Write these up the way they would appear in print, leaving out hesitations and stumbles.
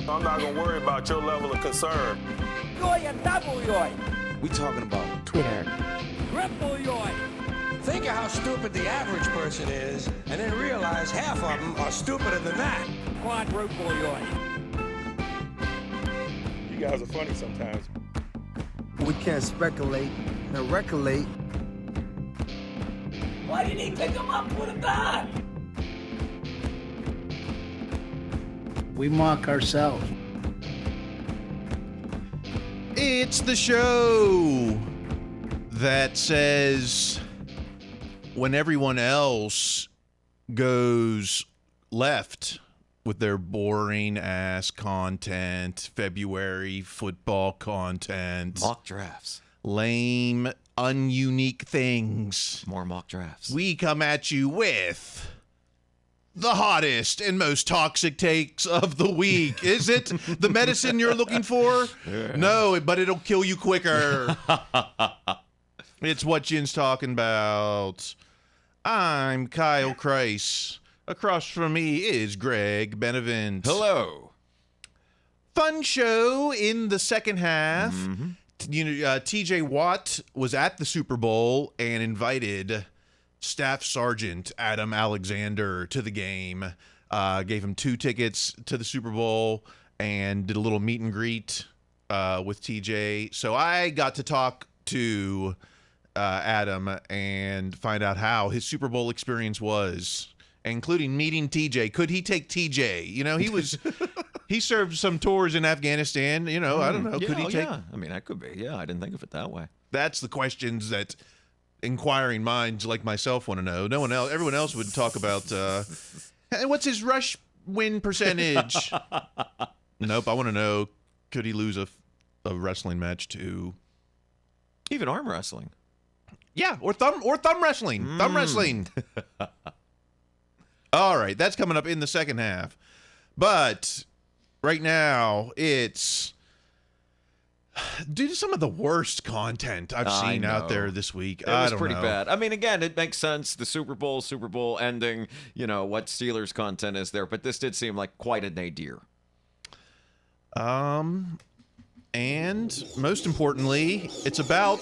I'm not going to worry about your level of concern. Yoy and double yoy. We talking about Twitter. Triple yoy. Think of how stupid the average person is, and then realize half of them are stupider than that. Quadruple yoy. You guys are funny sometimes. We can't speculate and reculate. Why didn't he pick him up with a bat? We mock ourselves. It's the show that says when everyone else goes left with their boring ass content, February football content, mock drafts, lame, ununique things, more mock drafts, we come at you with the hottest and most toxic takes of the week. Is it the medicine you're looking for? Yeah. No, but it'll kill you quicker. It's what Jin's talking about. I'm Kyle Kreis. Across from me is Greg Benevent. Hello. Fun show in the second half. Mm-hmm. TJ Watt was at the Super Bowl and invited Staff Sergeant Adam Alexander to the game, gave him 2 tickets to the Super Bowl and did a little meet and greet with TJ. So I got to talk to Adam and find out how his Super Bowl experience was, including meeting TJ. Could he take TJ? He served some tours in Afghanistan. I don't know. Yeah, Could he take? Yeah. I mean, that could be. Yeah, I didn't think of it that way. That's the questions that inquiring minds like myself want to know. No one else, everyone else would talk about hey, what's his rush win percentage. Nope, I want to know, could he lose a wrestling match to Even arm wrestling. Yeah, or thumb wrestling. Thumb wrestling. All right, that's coming up in the second half. But right now it's due to some of the worst content I've seen out there this week. It was pretty bad. I mean, again, it makes sense. The Super Bowl ending, what Steelers content is there, but this did seem like quite a nadir. And most importantly, it's about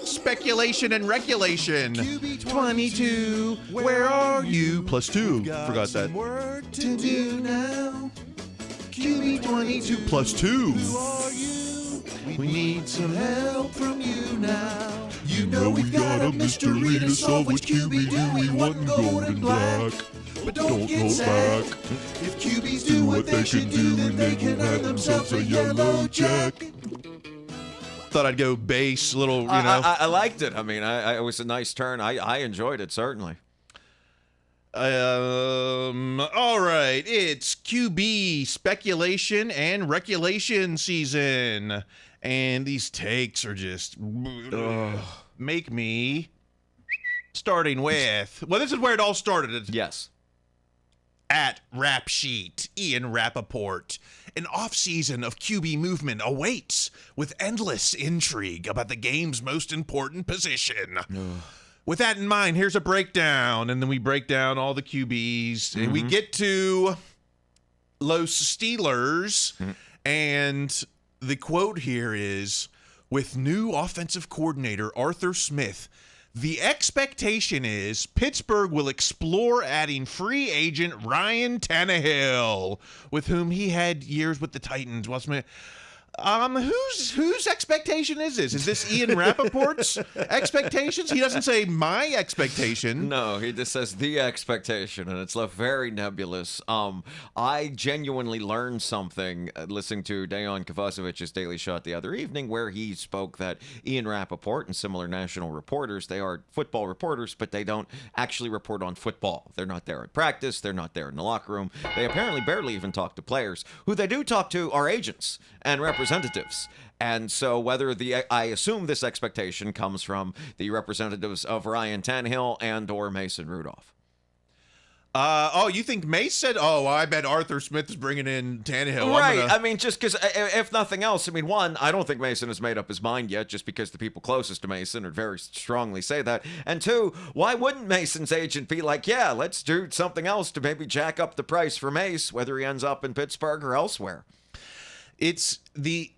speculation and reculation. 22, where are you? +2. Forgot that. Work to do now. QB 22 +2. We need some help from you now. You know we've got a mystery to solve. Which QB do we want in gold and black? But don't get sad. If QBs do what they should do, then they can have themselves a yellow jack. Thought I'd go bass, little, I liked it. I mean, it was a nice turn. I enjoyed it, certainly. All right, it's QB speculation and reculation season, and these takes are just make me. Starting with, well, this is where it all started. Yes. At Rap Sheet, Ian Rappaport. An offseason of QB movement awaits with endless intrigue about the game's most important position. With that in mind, here's a breakdown, and then we break down all the QBs, and we get to Los Steelers, and the quote here is, with new offensive coordinator Arthur Smith, the expectation is Pittsburgh will explore adding free agent Ryan Tannehill, with whom he had years with the Titans. Whose expectation is this? Is this Ian Rappaport's expectations? He doesn't say my expectation. No, he just says the expectation, and it's very nebulous. I genuinely learned something listening to Dejan Kovacevic's Daily Shot the other evening, where he spoke that Ian Rappaport and similar national reporters, they are football reporters, but they don't actually report on football. They're not there at practice. They're not there in the locker room. They apparently barely even talk to players. Who they do talk to are agents and representatives. And so I assume this expectation comes from the representatives of Ryan Tannehill and or Mason Rudolph. You think Mace said? Oh, I bet Arthur Smith is bringing in Tannehill. Right. I mean, just because, if nothing else, I mean, one, I don't think Mason has made up his mind yet, just because the people closest to Mason would very strongly say that. And two, why wouldn't Mason's agent be like, yeah, let's do something else to maybe jack up the price for Mace, whether he ends up in Pittsburgh or elsewhere? It's the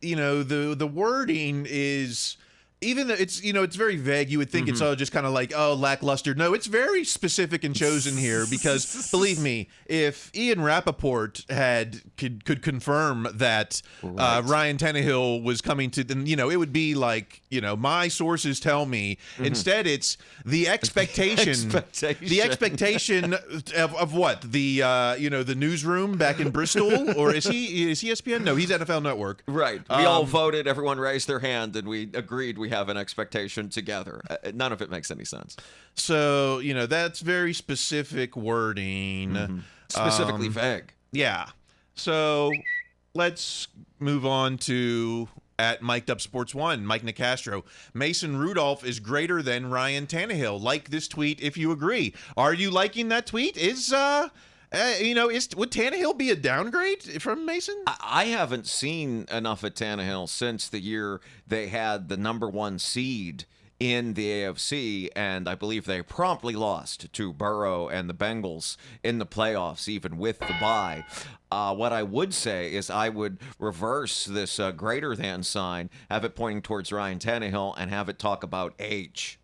wording is. Even though it's very vague, you would think it's all just kind of like, oh, lackluster. No, it's very specific and chosen here because, believe me, if Ian Rappaport could confirm that Ryan Tannehill was coming to, then it would be like, my sources tell me. Instead, it's the expectation, the expectation of what the newsroom back in Bristol, or is he ESPN? No, he's NFL Network. Right. We all voted. Everyone raised their hand, and we agreed we have an expectation together. None of it makes any sense. So, that's very specific wording. Specifically vague. Yeah. So let's move on to at Mic'd Up Sports 1, Mike Nicastro. Mason Rudolph is greater than Ryan Tannehill. Like this tweet if you agree. Are you liking that tweet? Would Tannehill be a downgrade from Mason? I haven't seen enough of Tannehill since the year they had the number 1 seed in the AFC, and I believe they promptly lost to Burrow and the Bengals in the playoffs, even with the bye. What I would say is I would reverse this greater than sign, have it pointing towards Ryan Tannehill, and have it talk about age.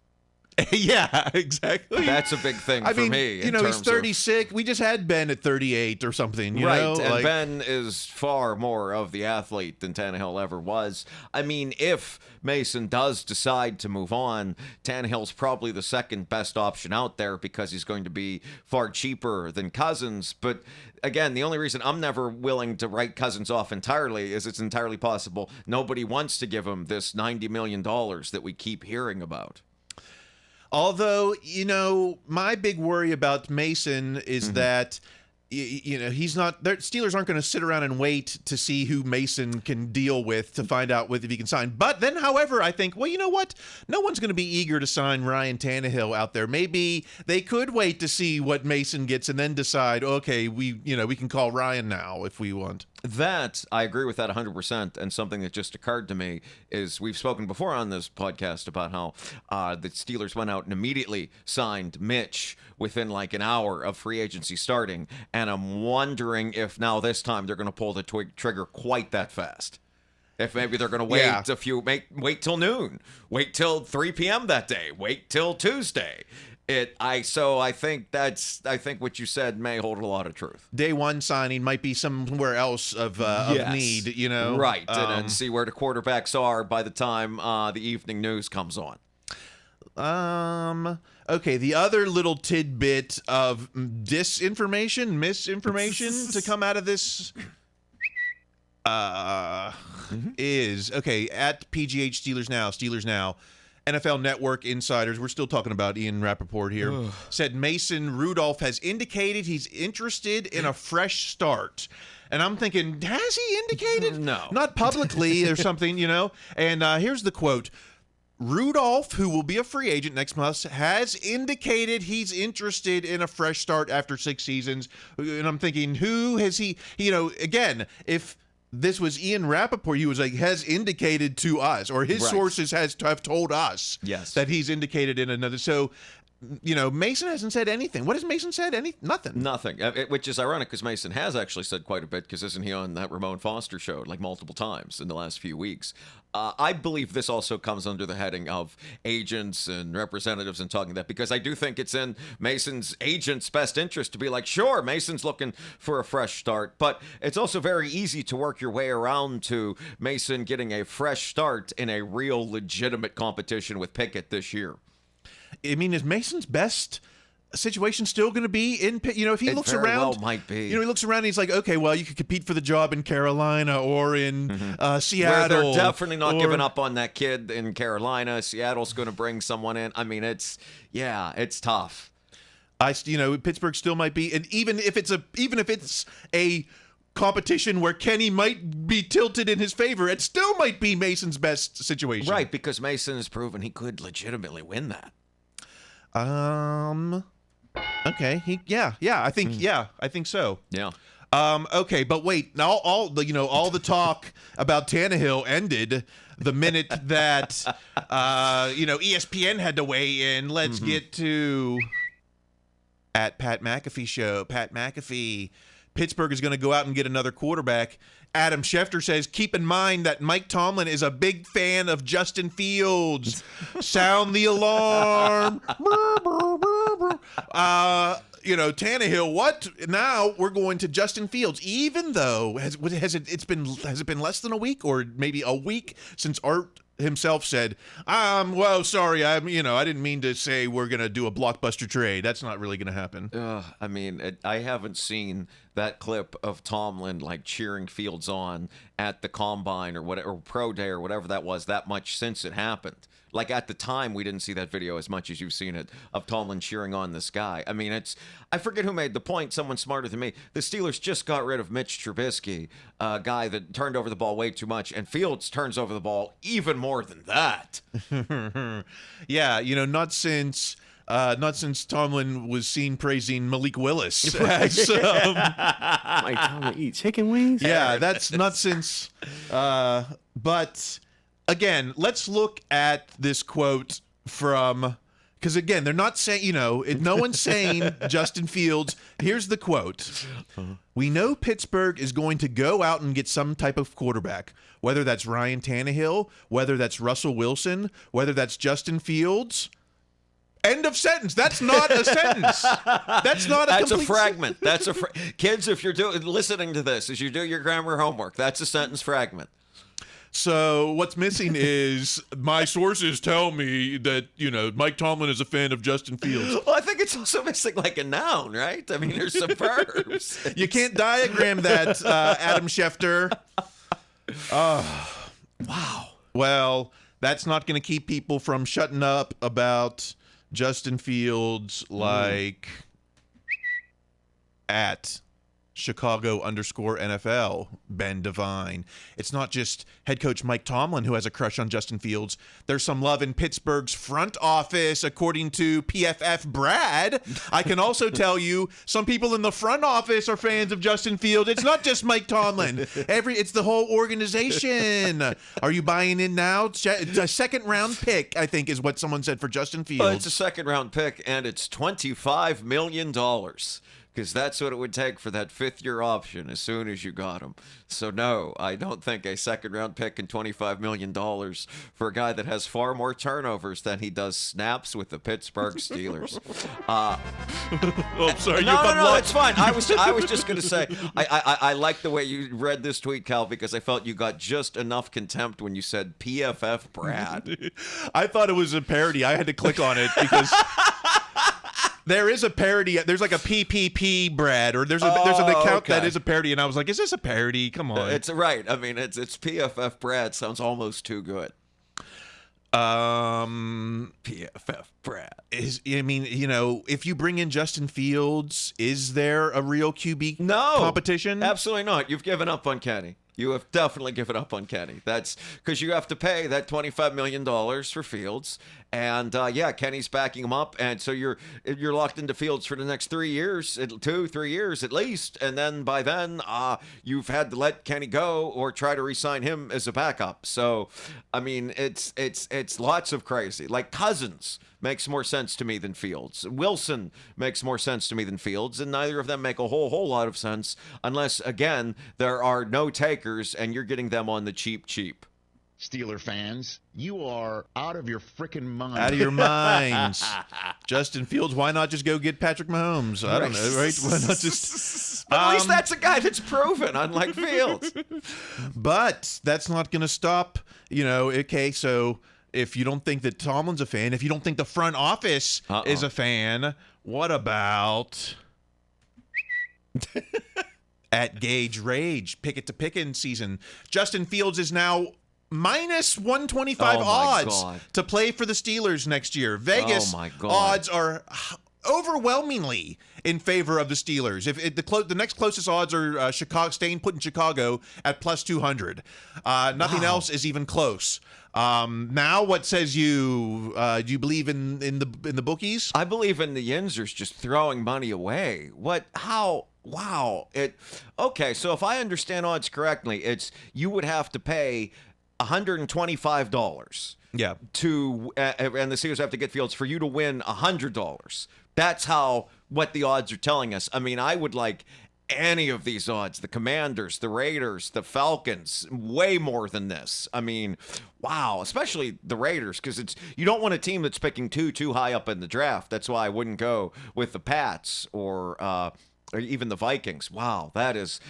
Yeah, exactly. That's a big thing for me. He's 36. We just had Ben at 38 or something, you right, know? And Ben is far more of the athlete than Tannehill ever was. I mean, if Mason does decide to move on, Tannehill's probably the second best option out there because he's going to be far cheaper than Cousins. But again, the only reason I'm never willing to write Cousins off entirely is it's entirely possible nobody wants to give him this $90 million that we keep hearing about. Although, my big worry about Mason is that, he's not. Steelers aren't going to sit around and wait to see who Mason can deal with to find out if he can sign. But then, however, I think, well, you know what? No one's going to be eager to sign Ryan Tannehill out there. Maybe they could wait to see what Mason gets and then decide, okay, we can call Ryan now if we want. That, I agree with that 100%, and something that just occurred to me is we've spoken before on this podcast about how the Steelers went out and immediately signed Mitch within like an hour of free agency starting, and I'm wondering if now this time they're going to pull the trigger quite that fast. If maybe they're going to wait wait till noon, wait till 3 p.m. that day, wait till Tuesday. I think what you said may hold a lot of truth. Day one signing might be somewhere else of need, Right, and see where the quarterbacks are by the time the evening news comes on. Okay, the other little tidbit of misinformation to come out of this is, okay, at PGH Steelers Now, NFL Network insiders, we're still talking about Ian Rappaport here, said Mason Rudolph has indicated he's interested in a fresh start. And I'm thinking, has he indicated? No. Not publicly or something, And here's the quote. Rudolph, who will be a free agent next month, has indicated he's interested in a fresh start after 6 seasons. And I'm thinking, who has he, again, if this was Ian Rappaport, he was like, has indicated to us, or his sources have told us that he's indicated in another. So, Mason hasn't said anything. What has Mason said? Nothing. Nothing, which is ironic because Mason has actually said quite a bit, because isn't he on that Ramon Foster show like multiple times in the last few weeks? I believe this also comes under the heading of agents and representatives and talking that, because I do think it's in Mason's agent's best interest to be like, sure, Mason's looking for a fresh start, but it's also very easy to work your way around to Mason getting a fresh start in a real legitimate competition with Pickett this year. I mean, is Mason's best situation still going to be in, if he looks around, well might be. He looks around and he's like, okay, well, you could compete for the job in Carolina or in Seattle. Where they're definitely not giving up on that kid in Carolina. Seattle's going to bring someone in. I mean, it's tough. Pittsburgh still might be, and even if it's a competition where Kenny might be tilted in his favor, it still might be Mason's best situation. Right, because Mason has proven he could legitimately win that. Okay. I think so. Yeah. Okay, but wait. Now, all the talk about Tannehill ended the minute that ESPN had to weigh in. Let's get to at Pat McAfee show. Pat McAfee, Pittsburgh is going to go out and get another quarterback. Adam Schefter says, keep in mind that Mike Tomlin is a big fan of Justin Fields. Sound the alarm. Tannehill, what? Now we're going to Justin Fields, even though has it been less than a week or maybe a week since Art himself said, sorry, I didn't mean to say we're going to do a blockbuster trade. That's not really going to happen. I haven't seen that clip of Tomlin like cheering Fields on at the combine or whatever, or pro day or whatever that was, that much since it happened. Like at the time, we didn't see that video as much as you've seen it of Tomlin cheering on this guy. I mean, I forget who made the point, someone smarter than me. The Steelers just got rid of Mitch Trubisky, a guy that turned over the ball way too much, and Fields turns over the ball even more than that. Yeah, not since Tomlin was seen praising Malik Willis. Mike Tomlin eat chicken wings? Yeah, that's not since. But again, let's look at this quote from, because again, they're not saying, no one's saying Justin Fields. Here's the quote. We know Pittsburgh is going to go out and get some type of quarterback, whether that's Ryan Tannehill, whether that's Russell Wilson, whether that's Justin Fields. End of sentence. That's not a sentence. That's not a That's complete a fragment. That's kids, if you're listening to this, as you do your grammar homework, that's a sentence fragment. So what's missing is my sources tell me that, Mike Tomlin is a fan of Justin Fields. Well, I think it's also missing like a noun, right? I mean, there's some verbs. You can't diagram that, Adam Schefter. Wow. Well, that's not going to keep people from shutting up about Justin Fields like at Chicago_NFL, Ben Devine. It's not just head coach Mike Tomlin who has a crush on Justin Fields. There's some love in Pittsburgh's front office, according to PFF Brad. I can also tell you some people in the front office are fans of Justin Fields. It's not just Mike Tomlin. It's the whole organization. Are you buying in now? It's a second-round pick, I think, is what someone said for Justin Fields. Well, it's a second-round pick, and it's $25 million. Because that's what it would take for that fifth-year option as soon as you got him. So, no, I don't think a second-round pick and $25 million for a guy that has far more turnovers than he does snaps with the Pittsburgh Steelers. Sorry. No, it's fine. I was just going to say, I like the way you read this tweet, Cal, because I felt you got just enough contempt when you said PFF Brad. I thought it was a parody. I had to click on it because... There is a parody. There's like a PPP Brad, or there's an account that is a parody, and I was like, "Is this a parody? Come on!" It's right. I mean, it's PFF Brad sounds almost too good. PFF Brad if you bring in Justin Fields, is there a real QB competition? Absolutely not. You've given up on Kenny. You have definitely given up on Kenny. That's because you have to pay that $25 million for Fields. And, Kenny's backing him up. And so you're locked into Fields for the next 3 years, 2-3 years at least. And then by then, you've had to let Kenny go or try to re-sign him as a backup. So, I mean, it's lots of crazy. Like Cousins makes more sense to me than Fields. Wilson makes more sense to me than Fields, and neither of them make a whole lot of sense unless, again, there are no takers and you're getting them on the cheap. Steeler fans, you are out of your freaking mind. Out of your minds. Justin Fields, why not just go get Patrick Mahomes? I don't know, right? Why not just... But at least that's a guy that's proven, unlike Fields. But that's not going to stop, okay, so... If you don't think that Tomlin's a fan, if you don't think the front office is a fan, what about at Gage Rage, Pickett to Pickens season? Justin Fields is now minus 125 odds to play for the Steelers next year. Vegas odds are overwhelmingly in favor of the Steelers. If the next closest odds are Chicago, staying put in Chicago at plus 200. Nothing else is even close. Now, what says you? Do you believe in the bookies? I believe in the Yinzers just throwing money away. What? How? Wow. Okay, so if I understand odds correctly, it's you would have to pay $125. Yeah. And the Steelers have to get Fields for you to win $100. That's what the odds are telling us. I mean, I would like any of these odds, the Commanders, the Raiders, the Falcons, way more than this. I mean, wow, especially the Raiders, because you don't want a team that's picking too high up in the draft. That's why I wouldn't go with the Pats or even the Vikings. Wow, that is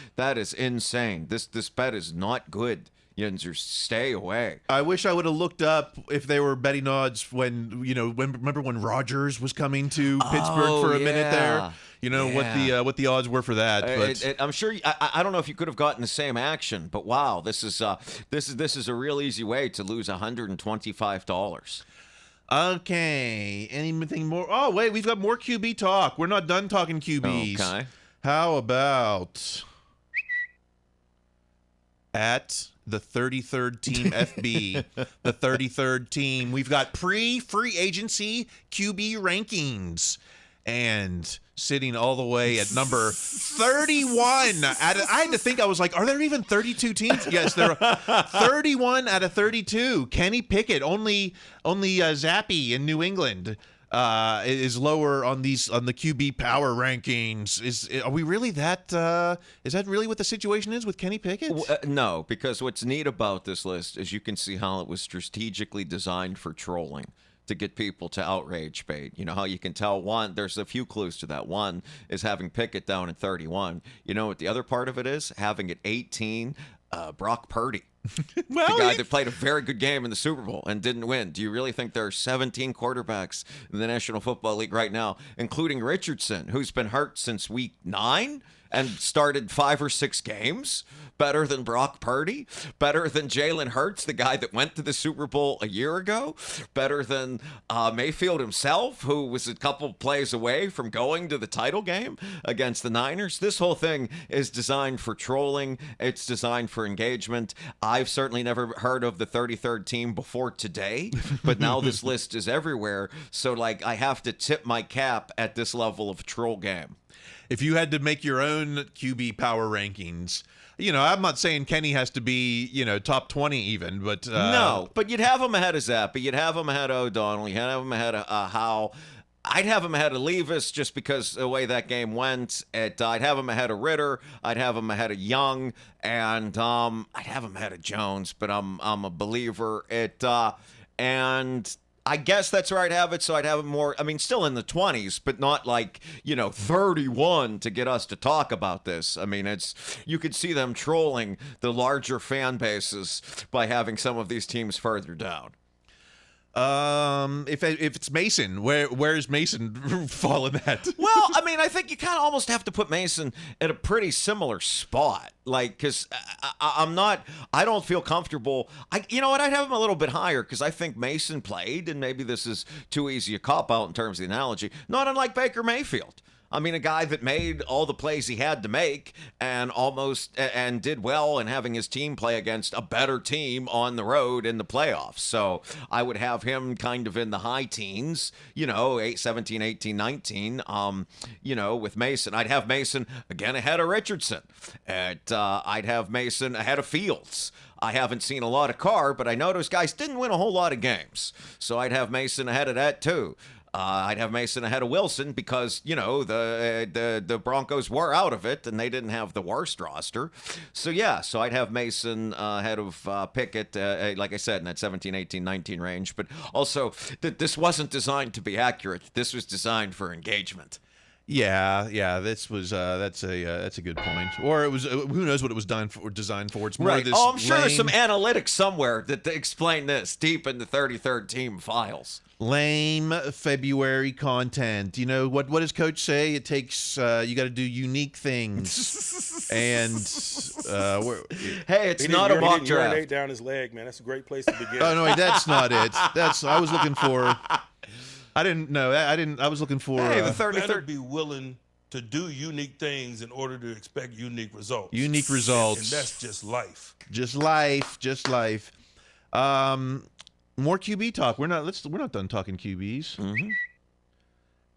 insane. This bet is not good. Yinzer, stay away. I wish I would have looked up if they were betting odds when remember when Rodgers was coming to Pittsburgh for a minute there. What the odds were for that. But I'm sure I don't know if you could have gotten the same action, but wow, this is a real easy way to lose $125. Okay, anything more? Oh wait, we've got more QB talk. We're not done talking QBs. Okay. How about at the 33rd team FB, the 33rd team? We've got pre-free agency QB rankings, and sitting all the way at number 31. I had to think. I was like, are there even 32 teams? Yes, there are 31 out of 32. Kenny Pickett, only Zappy in New England is lower on the QB power rankings. Are we really that? Is that really what the situation is with Kenny Pickett? No, because what's neat about this list is you can see how it was strategically designed for trolling, to get people to outrage bait. You know how you can tell there's a few clues to that. One is having Pickett down at 31. You know what the other part of it is? Having at 18, Brock Purdy. Well, the guy that played a very good game in the Super Bowl and didn't win. Do you really think there are 17 quarterbacks in the National Football League right now, including Richardson, who's been hurt since week 9 and started 5 or 6 games, better than Brock Purdy, better than Jalen Hurts, the guy that went to the Super Bowl a year ago, better than Mayfield himself, who was a couple plays away from going to the title game against the Niners? This whole thing is designed for trolling. It's designed for engagement. I've certainly never heard of the 33rd team before today, but now this list is everywhere. So, I have to tip my cap at this level of troll game. If you had to make your own QB power rankings, I'm not saying Kenny has to be, top 20 even, but no, but you'd have him ahead of Zappi, you'd have him ahead of O'Donnell, you'd have him ahead of Howe. I'd have him ahead of Levis just because the way that game went. I'd have him ahead of Ritter. I'd have him ahead of Young, and I'd have him ahead of Jones. But I'm a believer. And I guess that's where I'd have it. So I'd have it more. I mean, still in the 20s, but not 31 to get us to talk about this. I mean, you could see them trolling the larger fan bases by having some of these teams further down. If it's Mason, where is Mason falling at? Well, I mean, I think you kind of almost have to put Mason at a pretty similar spot, because I don't feel comfortable. You know what? I'd have him a little bit higher because I think Mason played, and maybe this is too easy a cop out in terms of the analogy. Not unlike Baker Mayfield. I mean, a guy that made all the plays he had to make and did well in having his team play against a better team on the road in the playoffs. So I would have him kind of in the high teens, 17, 18, 19, with Mason. I'd have Mason again ahead of Richardson. I'd have Mason ahead of Fields. I haven't seen a lot of Carr, but I know those guys didn't win a whole lot of games. So I'd have Mason ahead of that too. I'd have Mason ahead of Wilson because, the Broncos were out of it and they didn't have the worst roster. So I'd have Mason ahead of Pickett, like I said, in that 17, 18, 19 range. But also, this wasn't designed to be accurate. This was designed for engagement. Yeah. This was that's a good point. Or it was who knows what it was designed for? It's more right. this. I'm sure there's some analytics somewhere that explain this deep in the 33rd team files. Lame February content. What does Coach say? It takes you got to do unique things. And hey, it's not a mock draft. Urinate down his leg, man. That's a great place to begin. Oh no, that's not it. I was looking for I didn't know. I was looking for Hey, the You 33rd. better be willing to do unique things in order to expect unique results. unique results. And that's just life. Just life. More QB talk. We're not done talking QBs. Mm-hmm.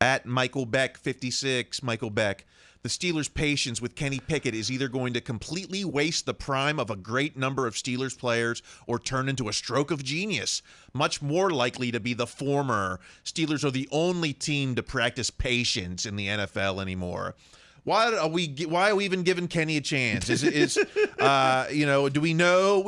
At Michael Beck 56, Michael Beck. The Steelers' patience with Kenny Pickett is either going to completely waste the prime of a great number of Steelers players or turn into a stroke of genius. Much more likely to be the former. Steelers are the only team to practice patience in the NFL anymore. Why are we even giving Kenny a chance? Do we know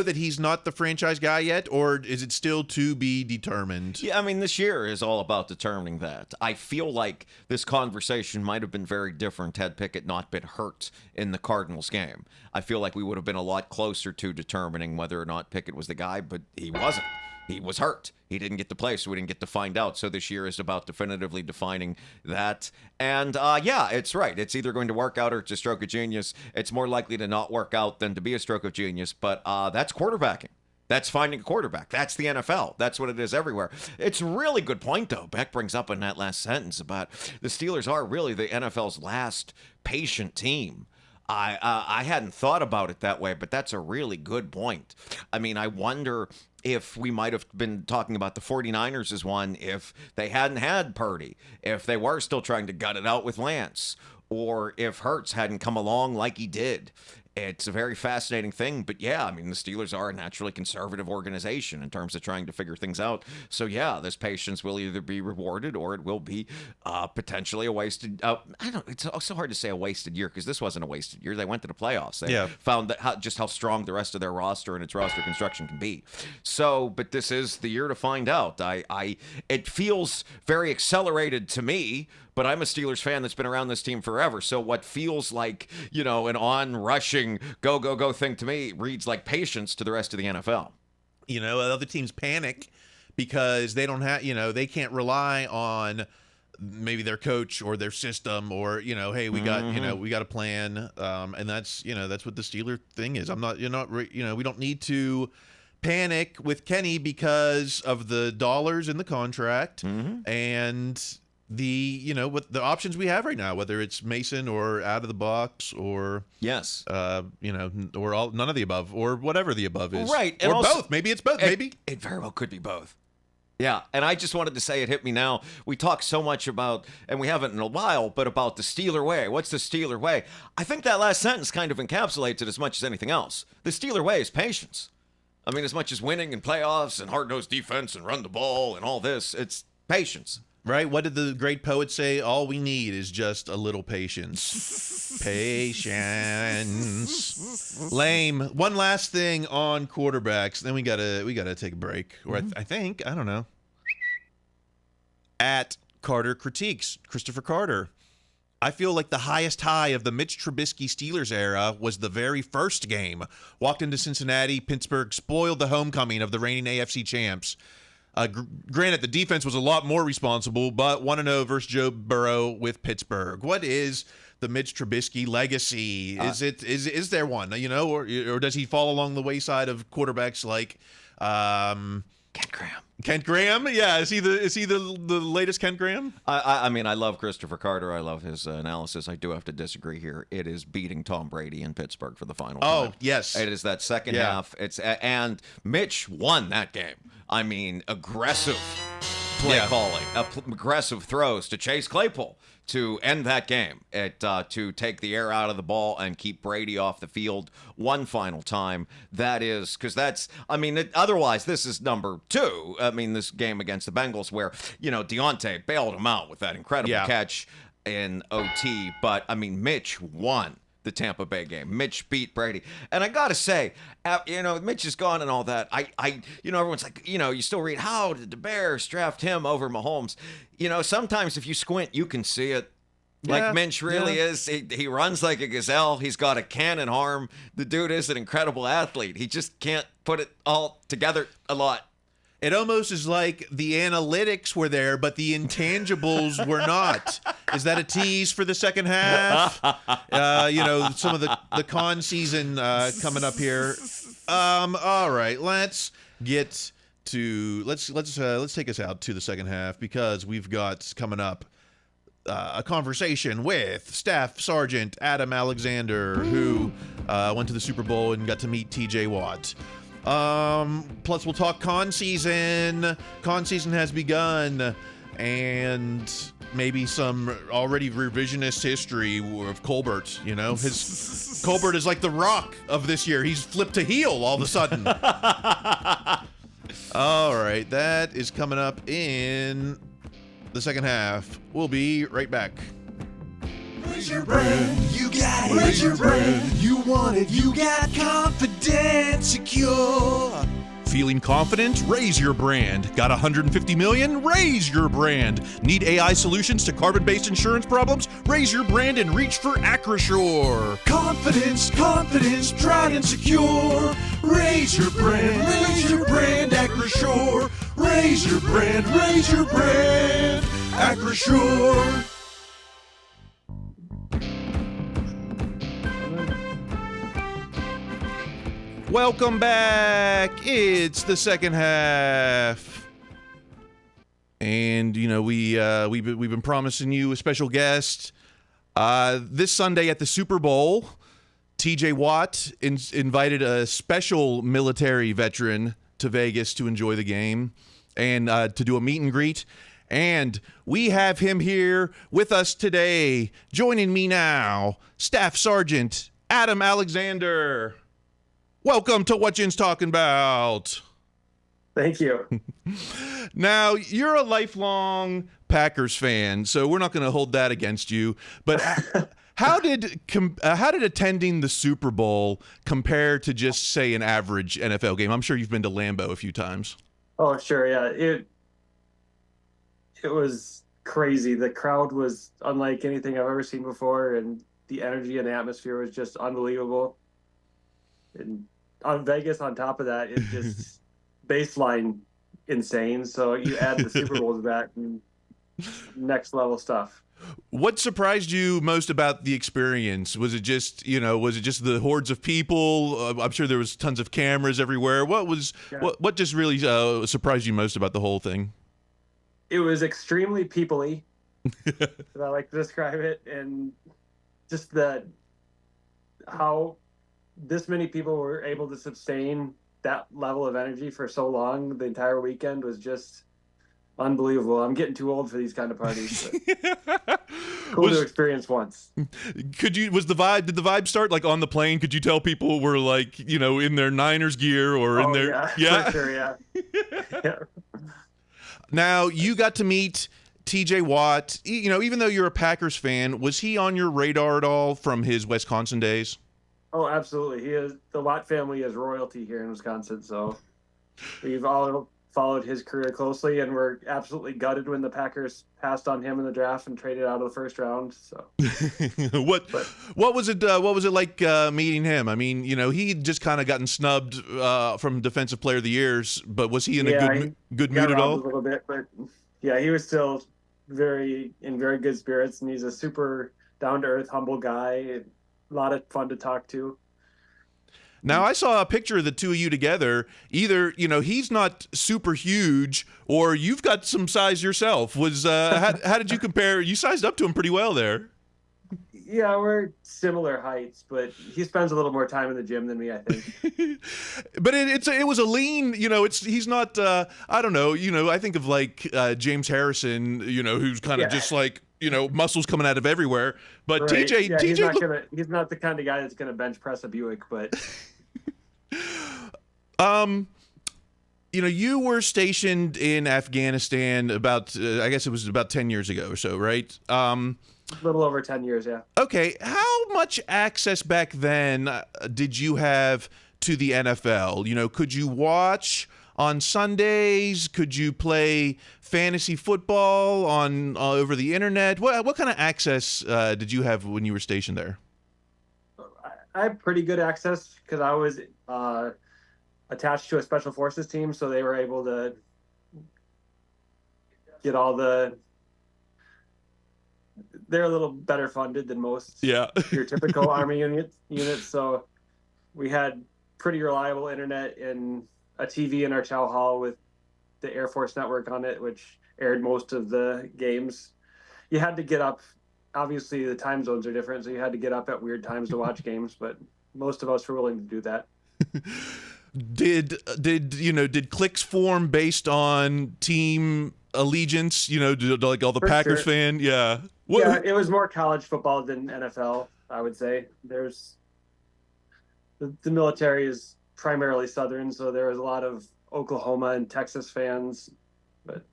that he's not the franchise guy yet, or is it still to be determined? Yeah, I mean, this year is all about determining that. I feel like this conversation might have been very different had Pickett not been hurt in the Cardinals game. I feel like we would have been a lot closer to determining whether or not Pickett was the guy, but he wasn't. He was hurt. He didn't get to play, so we didn't get to find out. So this year is about definitively defining that. And yeah, it's right. It's either going to work out or it's a stroke of genius. It's more likely to not work out than to be a stroke of genius. But that's quarterbacking. That's finding a quarterback. That's the NFL. That's what it is everywhere. It's a really good point, though, Beck brings up in that last sentence about the Steelers are really the NFL's last patient team. I hadn't thought about it that way, but that's a really good point. I mean, I wonder if we might have been talking about the 49ers as one if they hadn't had Purdy, if they were still trying to gut it out with Lance, or if Hurts hadn't come along like he did. It's a very fascinating thing, but yeah, I mean, the Steelers are a naturally conservative organization in terms of trying to figure things out. So yeah, this patience will either be rewarded or it will be potentially a wasted. It's also hard to say a wasted year because this wasn't a wasted year. They went to the playoffs. They found that just how strong the rest of their roster and its roster construction can be. So, but this is the year to find out. It feels very accelerated to me. But I'm a Steelers fan that's been around this team forever. So what feels like, an on-rushing, go thing to me reads like patience to the rest of the NFL. Other teams panic because they don't have, they can't rely on maybe their coach or their system or, hey, we got, we got a plan. And that's what the Steeler thing is. We don't need to panic with Kenny because of the dollars in the contract and what the options we have right now, whether it's Mason or out of the box or yes, or all none of the above or whatever the above is, right? Or also, both. Maybe it's both. Maybe it very well could be both. Yeah, and I just wanted to say it hit me now. We talk so much about, and we haven't in a while, but about the Steeler way. What's the Steeler way? I think that last sentence kind of encapsulates it as much as anything else. The Steeler way is patience. I mean, as much as winning and playoffs and hard-nosed defense and run the ball and all this, it's patience. Right? What did the great poet say? All we need is just a little patience. Patience. Lame. One last thing on quarterbacks. Then we gotta take a break. Or I think, I don't know. At Carter Critiques, Christopher Carter. I feel like the highest high of the Mitch Trubisky Steelers era was the very first game. Walked into Cincinnati, Pittsburgh spoiled the homecoming of the reigning AFC champs. Granted, the defense was a lot more responsible, but 1-0 versus Joe Burrow with Pittsburgh. What is the Mitch Trubisky legacy? Is there one? Or does he fall along the wayside of quarterbacks like Kent Graham? Kent Graham? Yeah, is he the latest Kent Graham? I mean, I love Christopher Carter. I love his analysis. I do have to disagree here. It is beating Tom Brady in Pittsburgh for the final time. Oh, yes. It is that second half. And Mitch won that game. I mean, aggressive play calling, aggressive throws to Chase Claypool to end that game, to take the air out of the ball and keep Brady off the field one final time. That is, because otherwise this is number 2. I mean, this game against the Bengals where, Deontay bailed him out with that incredible catch in OT. But, I mean, Mitch won the Tampa Bay game. Mitch beat Brady. And I got to say, Mitch is gone and all that. Everyone's like, you still read, how did the Bears draft him over Mahomes? Sometimes if you squint, you can see it. Like Mitch really is. He runs like a gazelle. He's got a cannon arm. The dude is an incredible athlete. He just can't put it all together a lot. It almost is like the analytics were there, but the intangibles were not. Is that a tease for the second half? Some of the con season coming up here. All right, let's get to let's take us out to the second half, because we've got coming up a conversation with Staff Sergeant Adam Alexander, who went to the Super Bowl and got to meet TJ Watt. Plus we'll talk con season. Con season has begun, and maybe some already revisionist history of Colbert. You know, his Colbert is like the Rock of this year. He's flipped to heel all of a sudden. All right, that is coming up in the second half. We'll be right back. Raise your brand, you got it. Raise your brand, you want it. You got confident, secure. Feeling confident? Raise your brand. Got 150 million? Raise your brand. Need AI solutions to carbon-based insurance problems? Raise your brand and reach for Acrisure. Confidence, confidence, tried and secure. Raise your brand, Acrisure. Raise your brand, Acrisure. Welcome back. It's the second half, and you know we've been promising you a special guest this Sunday at the Super Bowl. TJ Watt invited a special military veteran to Vegas to enjoy the game and to do a meet and greet. And we have him here with us today. Joining me now, Staff Sergeant Adam Alexander. Welcome to What Jin's Talking About. Thank you. Now, you're a lifelong Packers fan, so we're not going to hold that against you. But how did attending the Super Bowl compare to just, say, an average NFL game? I'm sure you've been to Lambeau a few times. Oh, sure, yeah. It was crazy. The crowd was unlike anything I've ever seen before, and the energy and the atmosphere was just unbelievable. And on Vegas, on top of that, it's just baseline insane. So you add the Super Bowls back, and next level stuff. What surprised you most about the experience? Was it just the hordes of people? I'm sure there was tons of cameras everywhere. What just really surprised you most about the whole thing? It was extremely people-y, as I like to describe it, and just how this many people were able to sustain that level of energy for so long the entire weekend was just unbelievable. I'm getting too old for these kind of parties. Cool to experience once. Did the vibe start like on the plane? Could you tell people were like, in their Niners gear or in their for sure, yeah. Yeah. Now, you got to meet TJ Watt. Even though you're a Packers fan, was he on your radar at all from his Wisconsin days? Oh, absolutely. The Watt family is royalty here in Wisconsin, so we've all followed his career closely, and we're absolutely gutted when the Packers passed on him in the draft and traded out of the first round. So, what was it? What was it like meeting him? I mean, he'd just kind of gotten snubbed from Defensive Player of the Year, but was he in a good mood at all? A little bit, but yeah, he was still very good spirits, and he's a super down to earth, humble guy. A lot of fun to talk to. Now, I saw a picture of the two of you together. Either, he's not super huge, or you've got some size yourself. How did you compare? You sized up to him pretty well there. Yeah, we're similar heights, but he spends a little more time in the gym than me, I think. But it was a lean, he's not, I don't know, I think of like James Harrison, who's kind of just like, muscles coming out of everywhere. But right. TJ, he's not the kind of guy that's gonna bench press a Buick, but you were stationed in Afghanistan about, I guess it was about 10 years ago or so, right? A little over 10 years, yeah. Okay, how much access back then did you have to the NFL? Could you watch on Sundays? Could you play fantasy football on over the internet? What kind of access did you have when you were stationed there? I had pretty good access because I was attached to a special forces team, so they were able to get all the. They're a little better funded than most your typical Army units, so we had pretty reliable internet and a TV in our chow hall with the Air Force Network on it, which aired most of the games. You had to get up. Obviously, the time zones are different, so you had to get up at weird times to watch games, but most of us were willing to do that. Did cliques form based on team allegiance? Like all the For Packers sure. fan? Yeah. Yeah, it was more college football than NFL, I would say. The military is primarily Southern, so there was a lot of Oklahoma and Texas fans. But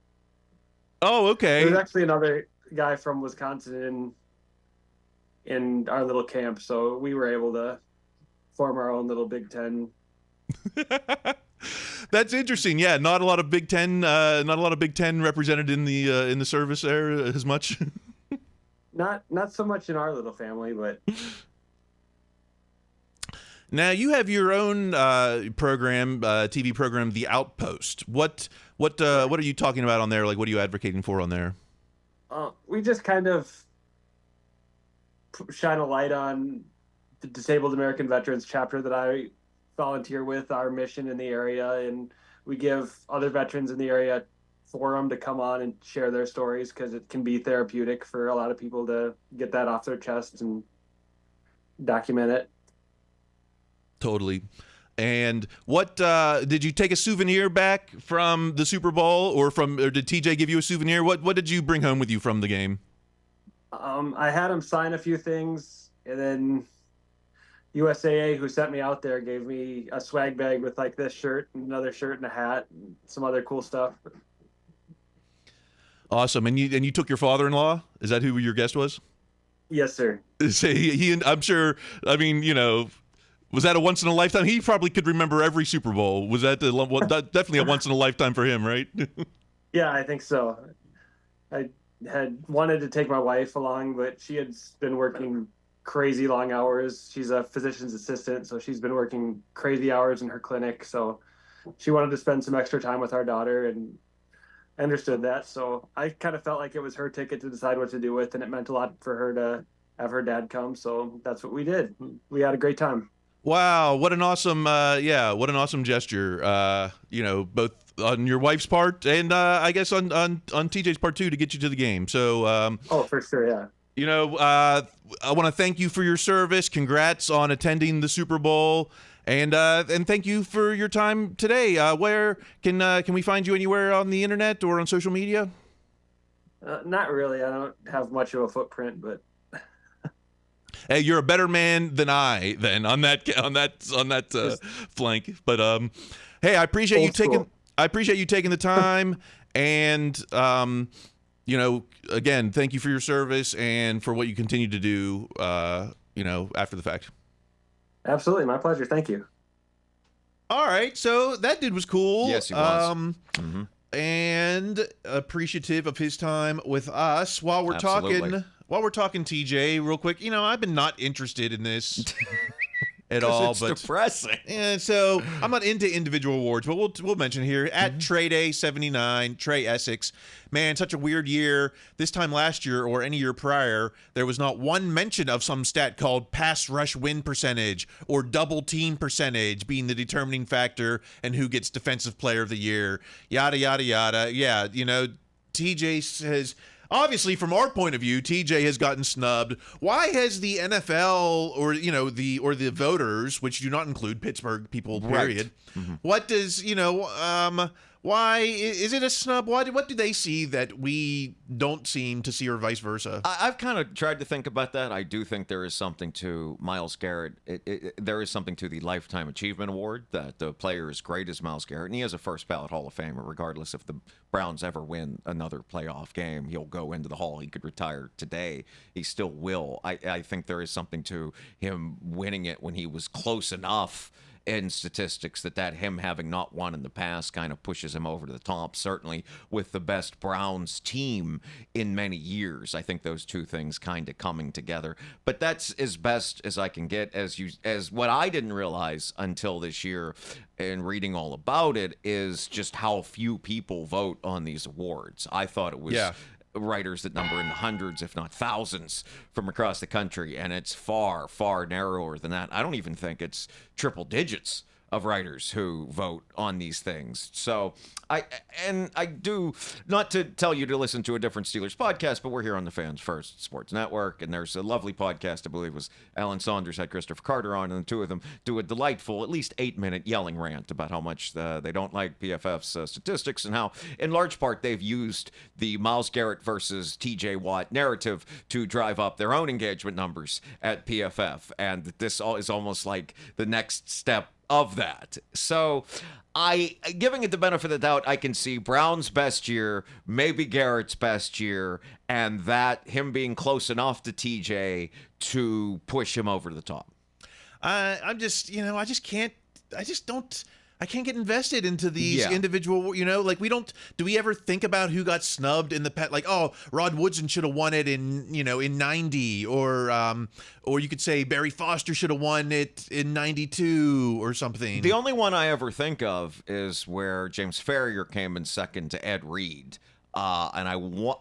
Oh, okay. there's actually another guy from Wisconsin in our little camp, so we were able to form our own little Big Ten. That's interesting. Yeah, not a lot of Big Ten. Not a lot of Big Ten represented in the service there as much. Not so much in our little family, but Now you have your own program, TV program, The Outpost. What are you talking about on there? Like, what are you advocating for on there? we just kind of shine a light on the Disabled American Veterans chapter that I volunteer with, our mission in the area, and we give other veterans in the area forum to come on and share their stories because it can be therapeutic for a lot of people to get that off their chest and document it. Totally. And what did you take a souvenir back from the Super Bowl, or did TJ give you a souvenir? What did you bring home with you from the game? I had him sign a few things, and then USAA, who sent me out there, gave me a swag bag with like this shirt, and another shirt, and a hat, and some other cool stuff. Awesome. And you took your father-in-law? Is that who your guest was? Yes, sir. I'm sure. I mean, was that a once in a lifetime? He probably could remember every Super Bowl. Was that definitely a once in a lifetime for him, right? Yeah, I think so. I had wanted to take my wife along, but she had been working crazy long hours. She's a physician's assistant, so she's been working crazy hours in her clinic. So she wanted to spend some extra time with our daughter, and I understood that. So I kind of felt like it was her ticket to decide what to do with, and it meant a lot for her to have her dad come. So that's what we did. We had a great time. Wow, what an awesome, what an awesome gesture. Both on your wife's part and I guess on TJ's part too, to get you to the game. So, oh, for sure, yeah. I want to thank you for your service. Congrats on attending the Super Bowl, and thank you for your time today. Where can we find you anywhere on the internet or on social media? Not really. I don't have much of a footprint, but. Hey, you're a better man than I then on that flank. But hey, I appreciate you taking the time, and again, thank you for your service and for what you continue to do after the fact. Absolutely, my pleasure. Thank you. All right, so that dude was cool. Yes, he was. And appreciative of his time with us. While we're talking, TJ, real quick, I've been not interested in this at all, it's but depressing. And so I'm not into individual awards, but we'll mention here at Trey Day 79, Trey Essex. Man, such a weird year. This time last year or any year prior, there was not one mention of some stat called pass rush win percentage or double team percentage being the determining factor and who gets defensive player of the year. Yada yada yada. Yeah, TJ says. Obviously, from our point of view, TJ has gotten snubbed. Why has the NFL or the voters, which do not include Pittsburgh people, period? Right. Mm-hmm. What does why is it a snub? What do they see that we don't seem to see, or vice versa? I've kind of tried to think about that. I do think there is something to Myles Garrett. There is something to the Lifetime Achievement Award, that the player is great as Myles Garrett, and he is a first ballot Hall of Famer. Regardless if the Browns ever win another playoff game, he'll go into the Hall. He could retire today. He still will. I think there is something to him winning it when he was close enough in statistics that him having not won in the past kind of pushes him over to the top, certainly with the best Browns team in many years. I think those two things kind of coming together. But that's as best as I can get. As what I didn't realize until this year in reading all about it is just how few people vote on these awards. I thought it was writers that number in the hundreds, if not thousands, from across the country, and it's far, far narrower than that. I don't even think it's triple digits of writers who vote on these things. So I do, not to tell you to listen to a different Steelers podcast, but we're here on the Fans First Sports Network, and there's a lovely podcast, I believe it was Alan Saunders had Christopher Carter on, and the two of them do a delightful, at least 8-minute yelling rant about how much they don't like PFF's statistics, and how, in large part, they've used the Myles Garrett versus TJ Watt narrative to drive up their own engagement numbers at PFF, and this is almost like the next step of that. So giving it the benefit of the doubt, I can see Brown's best year, maybe Garrett's best year, and that him being close enough to TJ to push him over the top. I'm just, I can't get invested into these individual, like do we ever think about who got snubbed in the past? Like, oh, Rod Woodson should have won it in 90, or you could say Barry Foster should have won it in 92 or something. The only one I ever think of is where James Farrier came in second to Ed Reed. And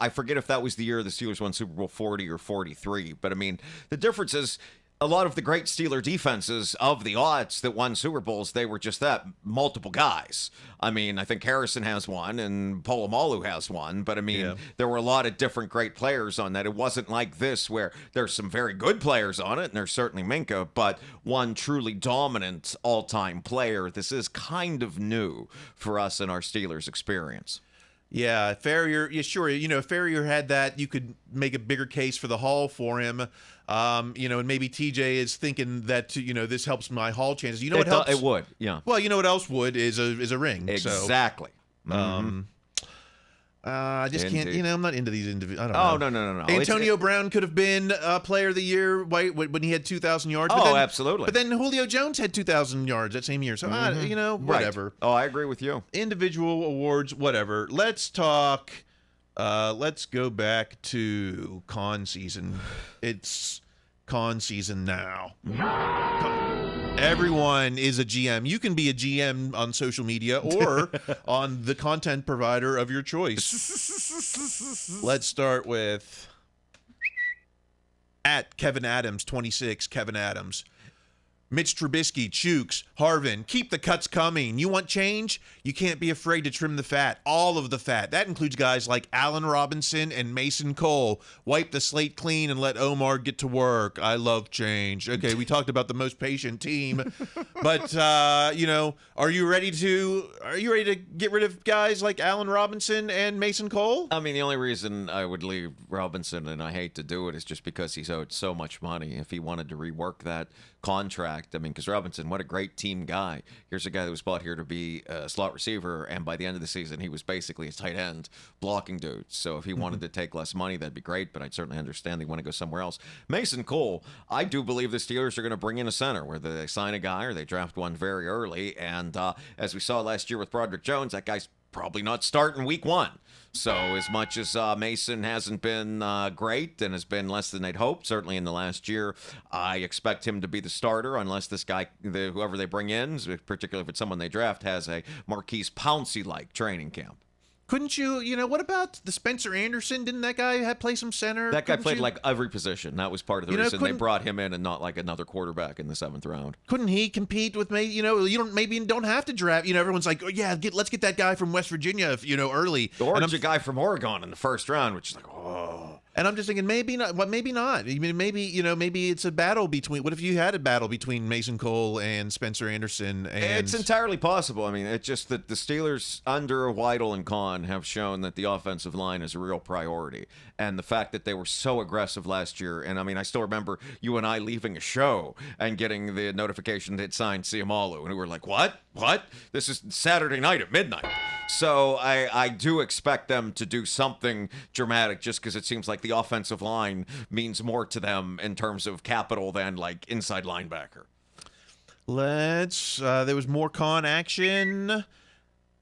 I forget if that was the year the Steelers won Super Bowl 40 or 43. But, I mean, the difference is, a lot of the great Steeler defenses of the aughts that won Super Bowls, they were just that, multiple guys. I mean, I think Harrison has one and Polamalu has one, but I mean, there were a lot of different great players on that. It wasn't like this where there's some very good players on it, and there's certainly Minka, but one truly dominant all-time player. This is kind of new for us in our Steelers experience. Yeah, Farrier, sure. If Farrier had that, you could make a bigger case for the Hall for him. And maybe TJ is thinking that, this helps my Hall chances. What helps? It would, yeah. Well, you know what else would is a ring. Exactly. So, I just can't, I'm not into these individuals. I don't know. No. Antonio Brown could have been player of the year when he had 2,000 yards. Absolutely. But then Julio Jones had 2,000 yards that same year. So, whatever. Right. Oh, I agree with you. Individual awards, whatever. Let's talk. Let's go back to con season. It's con season now. Everyone is a GM. You can be a GM on social media or on the content provider of your choice. Let's start with at Kevin Adams 26. Kevin Adams. Mitch Trubisky, Chooks, Harvin, keep the cuts coming. You want change? You can't be afraid to trim the fat, all of the fat. That includes guys like Allen Robinson and Mason Cole. Wipe the slate clean and let Omar get to work. I love change. Okay, we talked about the most patient team, but are you ready to get rid of guys like Allen Robinson and Mason Cole? I mean, the only reason I would leave Robinson, and I hate to do it, is just because he's owed so much money. If he wanted to rework that contract, I mean, because Robinson, what a great team guy. Here's a guy that was brought here to be a slot receiver, and by the end of the season, he was basically a tight end blocking dude. So if he wanted to take less money, that'd be great, but I'd certainly understand they want to go somewhere else. Mason Cole, I do believe the Steelers are going to bring in a center, whether they sign a guy or they draft one very early, and as we saw last year with Broderick Jones, that guy's probably not starting week one. So as much as Mason hasn't been great and has been less than they'd hoped, certainly in the last year, I expect him to be the starter unless this guy, whoever they bring in, particularly if it's someone they draft, has a Marquise Pouncey-like training camp. Couldn't you, what about the Spencer Anderson? Didn't that guy play some center? That guy played like every position. That was part of the reason they brought him in and not like another quarterback in the 7th round. Couldn't he compete with me? You don't have to draft. Everyone's like, oh, yeah, let's get that guy from West Virginia, early. Or a guy from Oregon in the 1st round, which is like, oh. And I'm just thinking, maybe not. Well, maybe not. I mean, maybe it's a battle between. What if you had a battle between Mason Cole and Spencer Anderson? And it's entirely possible. I mean, it's just that the Steelers under Weidl and Kahn have shown that the offensive line is a real priority, and the fact that they were so aggressive last year. And I mean, I still remember you and I leaving a show and getting the notification they'd signed Siamalu, and we were like, "What? What? This is Saturday night at midnight." So I do expect them to do something dramatic, just because it seems like the offensive line means more to them in terms of capital than like inside linebacker. There was more con action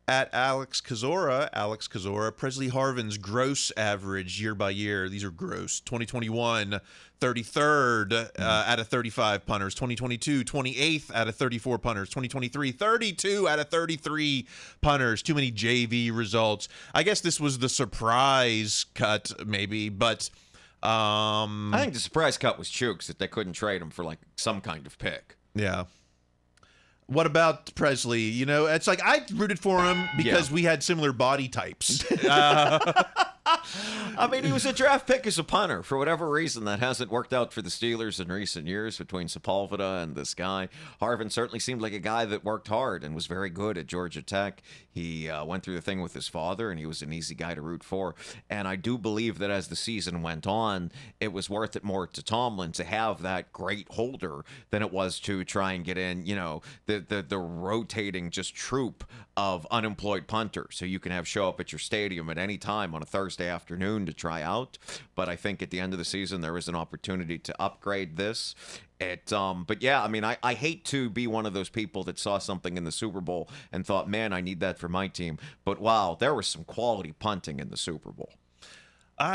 at Alex Kozora. Presley Harvin's gross average year by year. These are gross. 2021, 33rd out of 35 punters. 2022, 28th out of 34 punters. 2023, 32 out of 33 punters. Too many JV results. I guess this was the surprise cut, maybe, but I think the surprise cut was Chooks, that they couldn't trade him for like some kind of pick. Yeah. What about Presley? You know, it's like I rooted for him because we had similar body types. I mean, he was a draft pick as a punter. For whatever reason, that hasn't worked out for the Steelers in recent years between Sepulveda and this guy. Harvin certainly seemed like a guy that worked hard and was very good at Georgia Tech. He went through the thing with his father, and he was an easy guy to root for. And I do believe that as the season went on, it was worth it more to Tomlin to have that great holder than it was to try and get in, you know, the rotating just troop of unemployed punters who you can have show up at your stadium at any time on a Thursday afternoon to try out. But I think at the end of the season, there is an opportunity to upgrade this. But yeah, I mean, I hate to be one of those people that saw something in the Super Bowl and thought, man, I need that for my team. But wow, there was some quality punting in the Super Bowl.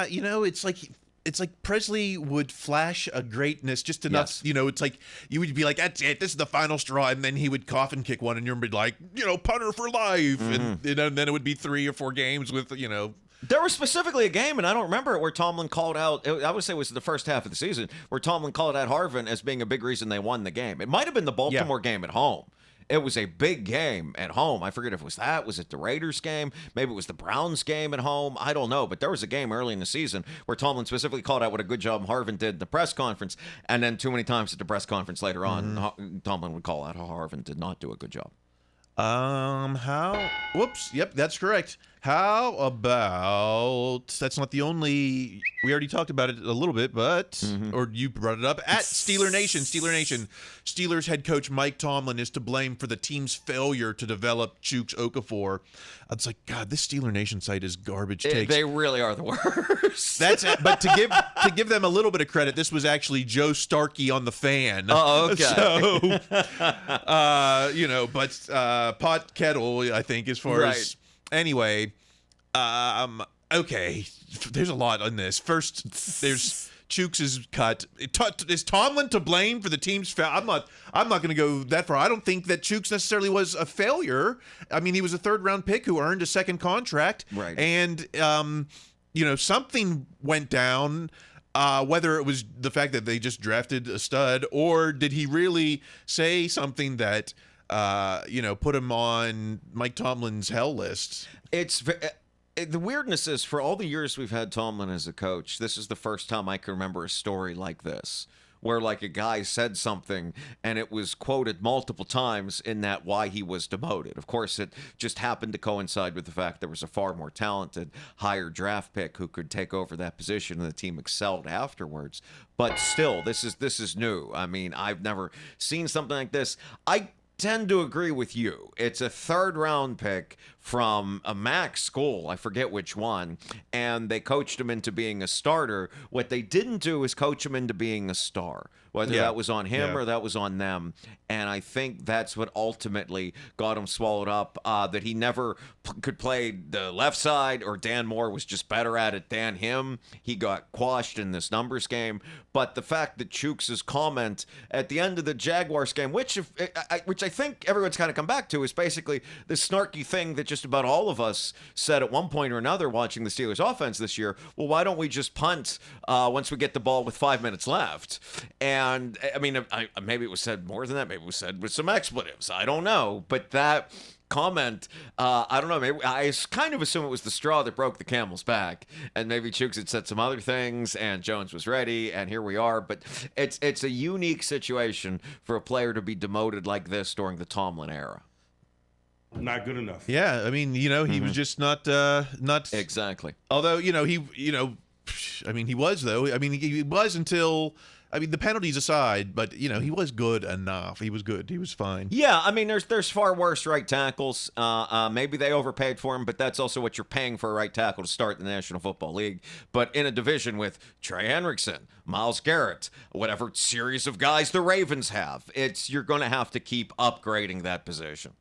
You know, it's like Presley would flash a greatness just enough. You know, it's like you would be like, that's it, this is the final straw, and then he would cough and kick one, and you'd be like, you know, punter for life, and then it would be 3 or 4 games with, you know. There was specifically a game, and I don't remember it, where Tomlin called out, I would say it was the first half of the season, where Tomlin called out Harvin as being a big reason they won the game. It might have been the Baltimore game at home. It was a big game at home. I forget if it was that. Was it the Raiders game? Maybe it was the Browns game at home. I don't know. But there was a game early in the season where Tomlin specifically called out what a good job Harvin did at the press conference. And then too many times at the press conference later on, Tomlin would call out how Harvin did not do a good job. Whoops. Yep, that's correct. How about, that's not the only, we already talked about it a little bit, but, or you brought it up, at Steeler Nation, Steelers head coach Mike Tomlin is to blame for the team's failure to develop Chooks Okafor. It's like, God, this Steeler Nation site is garbage takes. They really are the worst. That's it. But to give them a little bit of credit, this was actually Joe Starkey on the Fan. Oh, okay. So, you know, but pot kettle, I think, as far as. Anyway, okay, there's a lot on this. First, there's Chooks' cut. Is Tomlin to blame for the team's fail? I'm not going to go that far. I don't think that Chooks necessarily was a failure. I mean, he was a third-round pick who earned a second contract. Right. And, you know, something went down. Whether it was the fact that they just drafted a stud, or did he really say something that you know, put him on Mike Tomlin's hell list? It's the weirdness is, for all the years we've had Tomlin as a coach, this is the first time I can remember a story like this, where like a guy said something and it was quoted multiple times in that why he was demoted. Of course, it just happened to coincide with the fact there was a far more talented, higher draft pick who could take over that position, and the team excelled afterwards. But still, this is new. I mean, I've never seen something like this. I tend to agree with you. It's a third-round pick from a MAC school, I forget which one, and they coached him into being a starter. What they didn't do is coach him into being a star, whether that was on him or that was on them. And I think that's what ultimately got him swallowed up, that he never could play the left side, or Dan Moore was just better at it than him. He got quashed in this numbers game. But the fact that Chooks' comment at the end of the Jaguars game, which I think everyone's kind of come back to, is basically this snarky thing that just about all of us said at one point or another watching the Steelers offense this year. Well, why don't we just punt once we get the ball with 5 minutes left? And I mean, maybe it was said more than that. Maybe it was said with some expletives. I don't know. But that comment, I don't know, maybe I kind of assume it was the straw that broke the camel's back, and maybe Chooks had said some other things and Jones was ready, and here we are. But it's a unique situation for a player to be demoted like this during the Tomlin era. Not good enough. Yeah, I mean, you know, he was just not exactly. Although, you know, I mean, he was, though. I mean, he was until, I mean, the penalties aside, but, you know, he was good enough. He was good. He was fine. Yeah, I mean, there's far worse right tackles. Maybe they overpaid for him, but that's also what you're paying for a right tackle to start in the National Football League. But in a division with Trey Hendrickson, Myles Garrett, whatever series of guys the Ravens have, you're going to have to keep upgrading that position.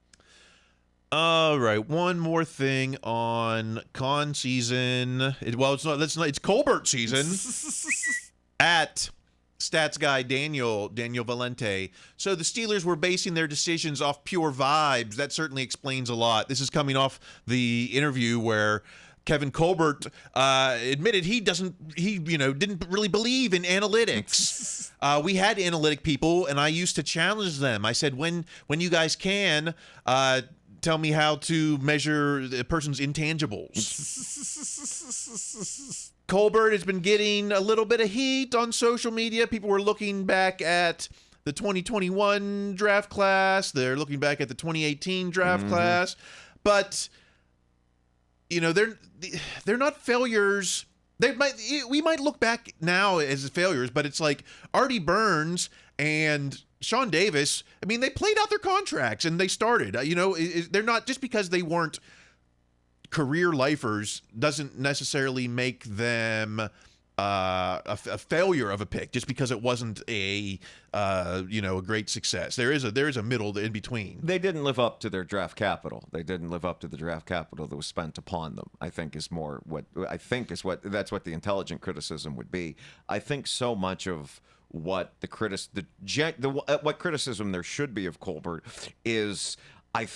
All right, one more thing on con season. It's Colbert season. At stats guy Daniel Valente. So the Steelers were basing their decisions off pure vibes. That certainly explains a lot. This is coming off the interview where Kevin Colbert admitted he didn't really believe in analytics. We had analytic people, and I used to challenge them. I said, when you guys can, tell me how to measure a person's intangibles. Colbert has been getting a little bit of heat on social media. People were looking back at the 2021 draft class. They're looking back at the 2018 draft class. But, they're not failures. We might look back now as failures, but it's like Artie Burns and Sean Davis. I mean, they played out their contracts and they started. They're not, just because they weren't career lifers doesn't necessarily make them a failure of a pick just because it wasn't a great success. There is a middle in between. They didn't live up to their draft capital. They didn't live up to the draft capital that was spent upon them. I think that's what the intelligent criticism would be. I think so much of what what criticism there should be of Colbert is, I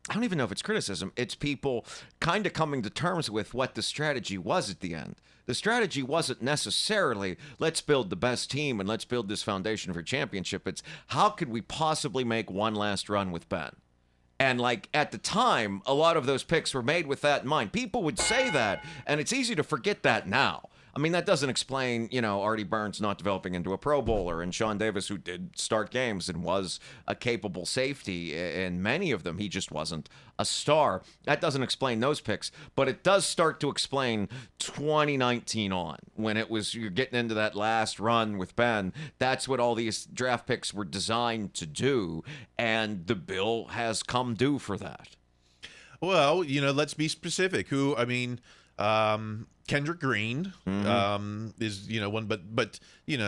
don't even know if it's criticism. It's people kind of coming to terms with what the strategy was at the end. The strategy wasn't necessarily, let's build the best team and let's build this foundation for championship. It's, how could we possibly make one last run with Ben? And at the time, a lot of those picks were made with that in mind. People would say that, and it's easy to forget that now. I mean, that doesn't explain, Artie Burns not developing into a Pro Bowler, and Sean Davis, who did start games and was a capable safety in many of them. He just wasn't a star. That doesn't explain those picks, but it does start to explain 2019 on, when you're getting into that last run with Ben. That's what all these draft picks were designed to do, and the bill has come due for that. Well, let's be specific. Kendrick Green is one, but who?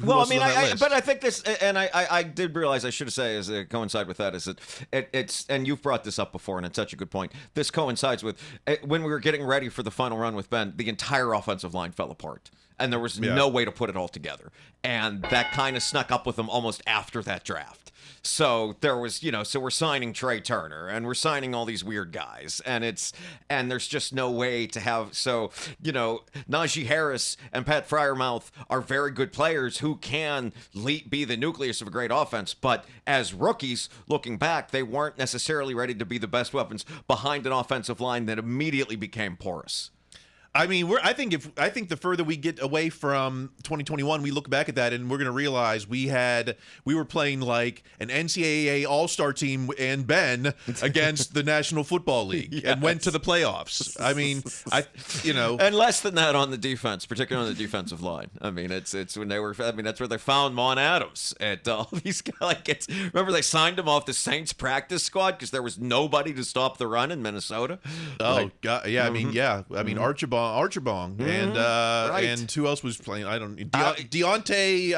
Well, else is on that list? But I think this, and I did realize I should have said, as it coincide with that, is that it's, and you've brought this up before, and it's such a good point. This coincides with when we were getting ready for the final run with Ben, the entire offensive line fell apart, and there was no way to put it all together, and that kind of snuck up with them almost after that draft. So there was, so we're signing Trey Turner and we're signing all these weird guys, and there's just no way to have, Najee Harris and Pat Freiermuth are very good players who can be the nucleus of a great offense, but as rookies, looking back, they weren't necessarily ready to be the best weapons behind an offensive line that immediately became porous. I mean, I think the further we get away from 2021, we look back at that and we're going to realize we were playing like an NCAA All-Star team and Ben against the National Football League and went to the playoffs. I mean, and less than that on the defense, particularly on the defensive line. I mean, it's when they were. I mean, that's where they found Mon Adams and all these guys. Remember, they signed him off the Saints practice squad because there was nobody to stop the run in Minnesota. Oh God, yeah. Mm-hmm. I mean, Archibong, and right. And who else was playing? I don't. Deontay.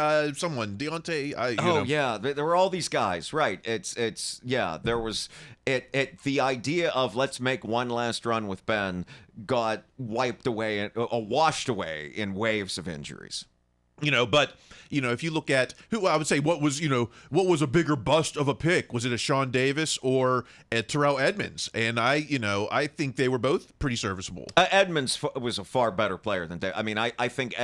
There were all these guys, right? There was the idea of let's make one last run with Ben got washed away in waves of injuries. But if you look at who, I would say, what was a bigger bust of a pick? Was it a Sean Davis or a Terrell Edmonds? And I think they were both pretty serviceable. Edmonds was a far better player than Davis. I mean, I think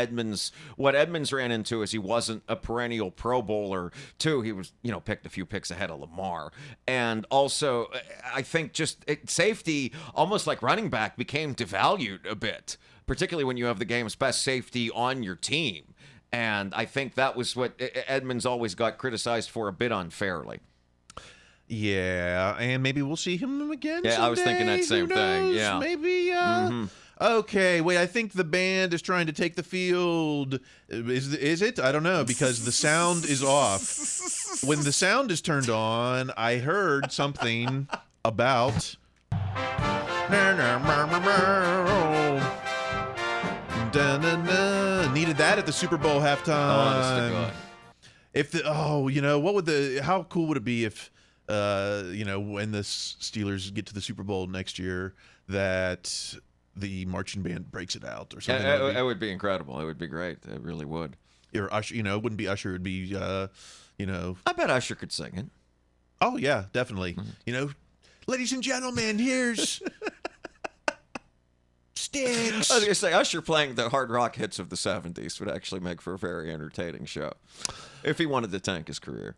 what Edmonds ran into is he wasn't a perennial Pro Bowler, too. He was, picked a few picks ahead of Lamar. And also, I think safety, almost like running back, became devalued a bit, particularly when you have the game's best safety on your team. And I think that was what Edmonds always got criticized for a bit unfairly. Yeah, and maybe we'll see him again someday. I was thinking that same thing. Yeah. Maybe, Okay, wait, I think the band is trying to take the field. Is it? I don't know, because the sound is off. When the sound is turned on, I heard something about... Needed that at the Super Bowl halftime. How cool would it be if, when the Steelers get to the Super Bowl next year, that the marching band breaks it out or something? It would be incredible. It would be great. It really would. Or Usher, it wouldn't be Usher. It'd be, I bet Usher could sing it. Oh yeah, definitely. Mm-hmm. Ladies and gentlemen, here's Sticks. I was gonna say Usher playing the hard rock hits of the '70s would actually make for a very entertaining show, if he wanted to tank his career.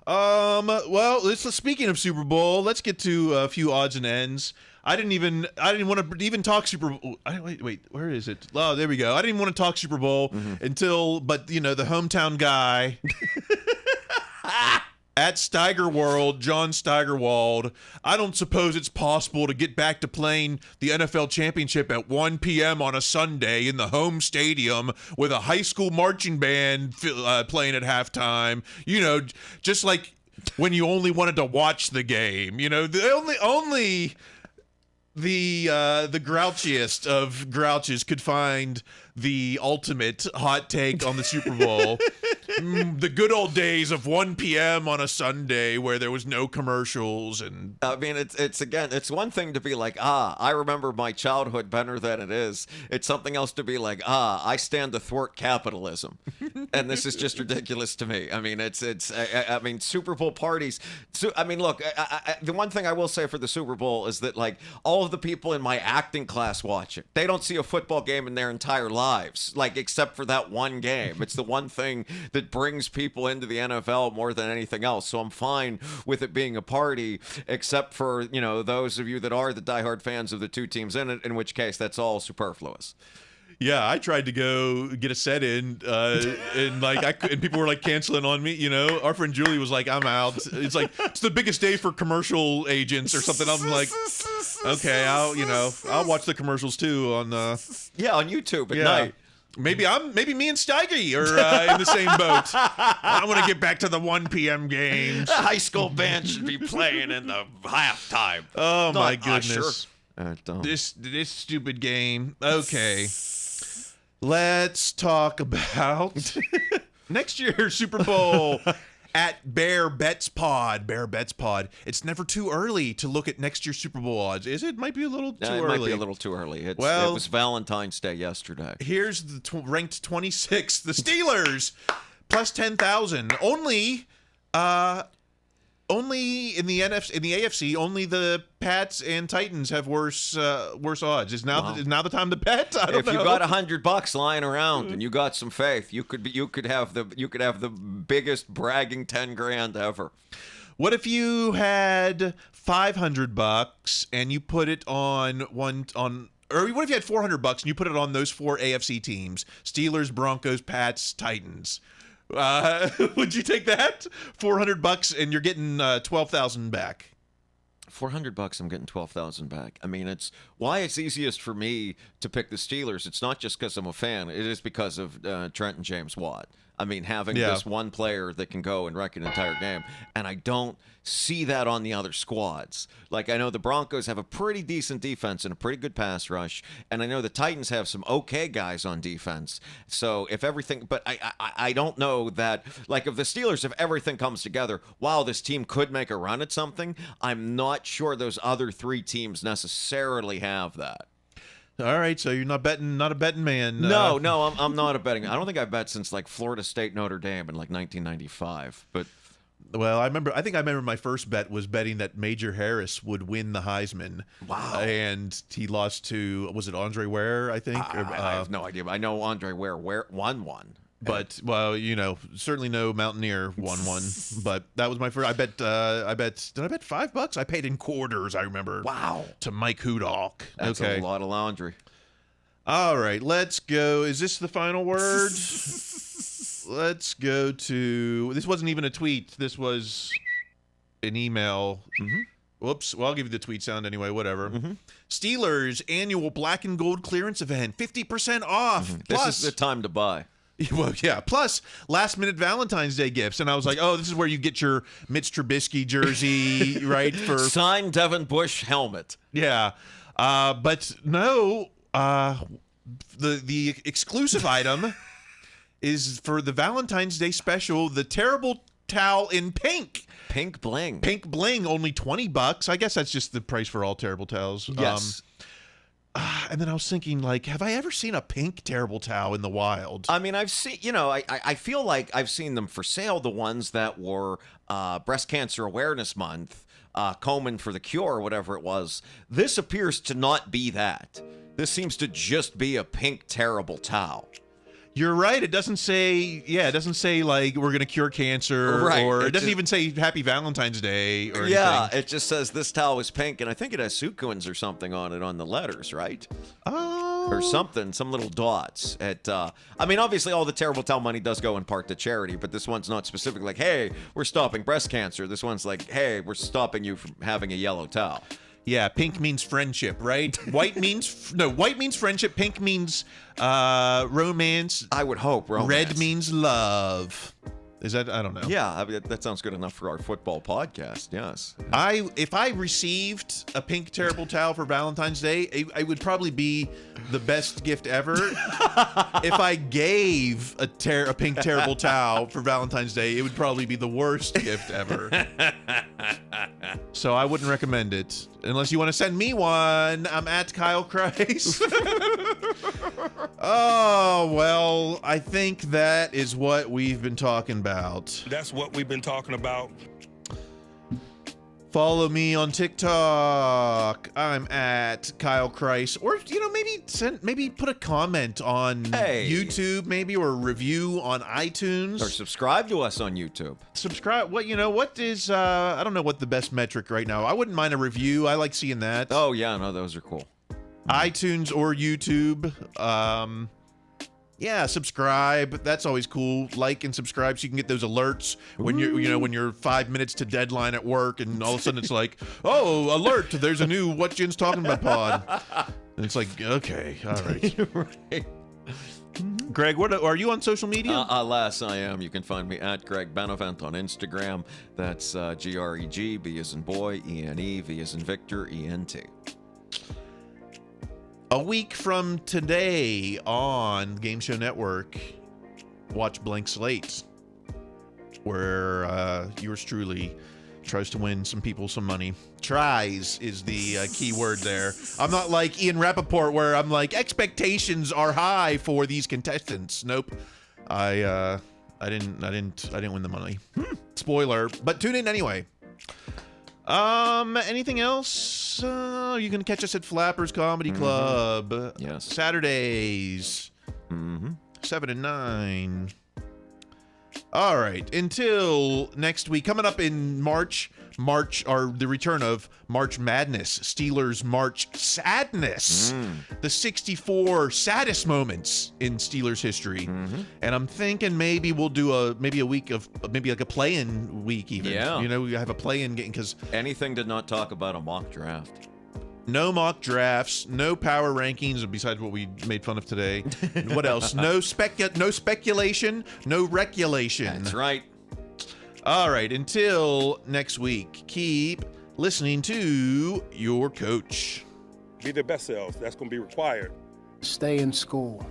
Well, speaking of Super Bowl, let's get to a few odds and ends. I didn't want to even talk Super Bowl. Wait, where is it? Oh, there we go. I didn't want to talk Super Bowl but the hometown guy at Steigerwald, John Steigerwald. I don't suppose it's possible to get back to playing the NFL championship at 1 p.m. on a Sunday in the home stadium with a high school marching band playing at halftime. Just like when you only wanted to watch the game. The grouchiest of grouches could find the ultimate hot take on the Super Bowl. The good old days of 1 p.m. on a Sunday where there was no commercials. And I mean, it's one thing to be like, I remember my childhood better than it is. It's something else to be like, I stand to thwart capitalism. And this is just ridiculous to me. I mean, I mean, Super Bowl parties. Look, the one thing I will say for the Super Bowl is that, like, all of the people in my acting class watch it. They don't see a football game in their entire lives, like, except for that one game. It's the one thing that brings people into the NFL more than anything else. So I'm fine with it being a party, except for, those of you that are the diehard fans of the two teams in it, in which case that's all superfluous. Yeah, I tried to go get a set in, and people were like canceling on me. Our friend Julie was like, "I'm out." It's like it's the biggest day for commercial agents or something. I'm like, okay, I'll watch the commercials too on on YouTube at night. Maybe me and Steige are in the same boat. I want to get back to the 1 p.m. games. The high school band should be playing in the halftime. Oh Not my goodness! This stupid game. Okay. Let's talk about next year's Super Bowl at Bear Bets Pod. Bear Bets Pod. It's never too early to look at next year's Super Bowl odds, is it? Might be a little too early. It might be a little too early. It was Valentine's Day yesterday. Here's the ranked 26th, the Steelers, plus 10,000. Only in the AFC, only the Pats and Titans have worse odds. Is now the time to bet? I don't know. If you got $100 lying around and you got some faith, you could have the biggest bragging 10 grand ever. What if you had $500 and you put it on or what if you had $400 and you put it on those 4 AFC teams: Steelers, Broncos, Pats, Titans? Would you take that? $400 and you're getting 12,000 back. $400, I'm getting 12,000 back. I mean, it's why it's easiest for me to pick the Steelers. It's not just because I'm a fan. It is because of Trent and James Watt. I mean, having this one player that can go and wreck an entire game, and I don't see that on the other squads. Like, I know the Broncos have a pretty decent defense and a pretty good pass rush, and I know the Titans have some okay guys on defense. So if everything, but I don't know that, like, if the Steelers, if everything comes together, wow, this team could make a run at something, I'm not sure those other 3 teams necessarily have that. All right, so you're not a betting man. No, I'm not a betting. I don't think I bet since like Florida State Notre Dame in like 1995. But well, I think I remember my first bet was betting that Major Harris would win the Heisman. Wow. And he lost to, was it Andre Ware, I think? I have no idea. I know Andre Ware won one. But, well, certainly no Mountaineer won one. But that was my first. Did I bet $5? I paid in quarters, I remember. Wow. To Mike Hudock. That's a lot of laundry. All right, let's go. Is this the final word? Let's go to, this wasn't even a tweet. This was an email. Whoops. Well, I'll give you the tweet sound anyway, whatever. Steelers annual black and gold clearance event, 50% off. This is the time to buy. Well, yeah. Plus, last-minute Valentine's Day gifts, and I was like, "Oh, this is where you get your Mitch Trubisky jersey, right?" For signed Devin Bush helmet. Yeah, but no. The exclusive item is for the Valentine's Day special: the terrible towel in pink. Pink bling. Pink bling, only $20. I guess that's just the price for all terrible towels. Yes. and then I was thinking, like, have I ever seen a pink terrible towel in the wild? I mean, I've seen, I feel like I've seen them for sale, the ones that were Breast Cancer Awareness Month, Komen for the Cure, whatever it was. This appears to not be that. This seems to just be a pink terrible towel. You're right. It doesn't say, like, we're going to cure cancer, right. Or it doesn't even say Happy Valentine's Day or anything. Yeah, it just says this towel is pink, and I think it has sequins or something on it on the letters, right? Oh. Or something, some little dots. I mean, obviously, all the terrible towel money does go in part to charity, but this one's not specific, like, hey, we're stopping breast cancer. This one's like, hey, we're stopping you from having a yellow towel. Yeah, pink means friendship, right? White means friendship. Pink means romance. I would hope romance. Red means love. Is that, I don't know. Yeah, I mean, that sounds good enough for our football podcast. Yes. If I received a pink terrible towel for Valentine's Day, it would probably be the best gift ever. If I gave a pink terrible towel for Valentine's Day, it would probably be the worst gift ever. So I wouldn't recommend it unless you want to send me one. I'm at Kyle Kreis. Oh, well, I think that is what we've been talking about. That's what we've been talking about. Follow me on TikTok. I'm at Kyle Kreis. Or, maybe put a comment on YouTube, maybe, or a review on iTunes. Or subscribe to us on YouTube. Subscribe. What is, I don't know what the best metric right now. I wouldn't mind a review. I like seeing that. Oh, yeah, no, those are cool. iTunes or YouTube. Yeah, subscribe. That's always cool. Like and subscribe so you can get those alerts when when you're 5 minutes to deadline at work, and all of a sudden it's like, oh, alert! There's a new What Jen's Talking About pod, and it's like, okay, all right. Right. Greg, what are you on social media? Alas, I am. You can find me at Greg Benevent on Instagram. That's GREG, B as in boy, ENE, V as in Victor, ENT. A week from today on Game Show Network, watch Blank Slate, where yours truly tries to win some people some money. Tries is the key word there. I'm not like Ian Rappaport, where I'm like, expectations are high for these contestants. Nope, I didn't win the money. Spoiler, but tune in anyway. Anything else? You can catch us at Flappers Comedy Club. Yes. Saturdays. 7 and 9. All right. Until next week. Coming up in March, the return of March Madness. Steelers March Sadness. The 64 saddest moments in Steelers history. And I'm thinking maybe we'll do a week of maybe like a play-in week even. Yeah. We have a play-in game because anything did not talk about a mock draft. No mock drafts, no power rankings, besides what we made fun of today. What else? No speculation, no reculation. That's right. All right, until next week, keep listening to your coach. Be their best selves. That's going to be required. Stay in school.